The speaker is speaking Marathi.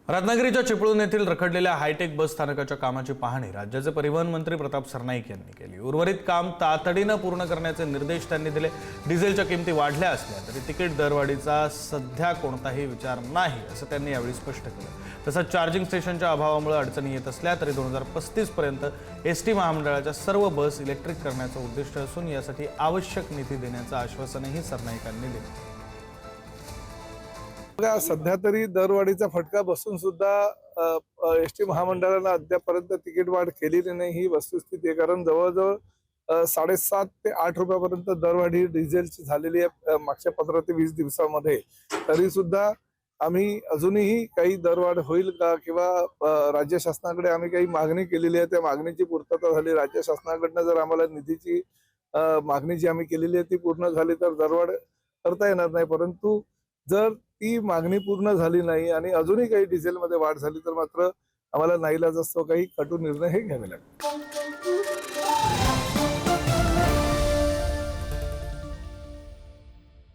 रत्नागिरीच्या चिपळूण येथील रखडलेल्या हायटेक बस स्थानकाच्या कामाची पाहणी राज्याचे परिवहन मंत्री प्रताप सरनाईक यांनी केली। उर्वरित काम तातडीने पूर्ण करण्याचे निर्देश त्यांनी दिले। डिझेलच्या किमती वाढल्या असल्या तरी तिकीट दरवाढीचा सध्या कोणताही विचार नाही असं त्यांनी यावेळी स्पष्ट केलं। तसंच चार्जिंग स्टेशनच्या अभावामुळे अडचणी येत असल्या तरी 2035 पर्यंत एसटी महामंडळाच्या सर्व बस इलेक्ट्रिक करण्याचं उद्दिष्ट असून यासाठी आवश्यक निधी देण्याचं आश्वासनही सरनाईकांनी दिलं। सध्या तरी दरवाढीचा फटका बसून सुद्धा एसटी महामंडळाने अद्यापर्यंत तिकीट वाढ केलेली नाही ही वस्तुस्थिती आहे। कारण जवळजवळ 7.5 ते 8 रुपयापर्यंत दरवाढी डिझेलची झालेली आहे मागच्या 15 ते 20 दिवसामध्ये। तरी सुद्धा आम्ही अजूनही काही दरवाढ होईल का किंवा राज्य शासनाकडे आम्ही काही मागणी केलेली आहे, त्या मागणीची पूर्तता झाली राज्य शासनाकडनं जर आम्हाला निधीची मागणी जी आम्ही केलेली आहे ती पूर्ण झाली तर दरवाढ करता येणार नाही। परंतु जर ती मागणी पूर्ण झाली नाही आणि अजूनही काही डिझेलमध्ये वाढ झाली तर मात्र आम्हाला नाईलाज असतो काही कटू निर्णय हे घ्यावे लागतील।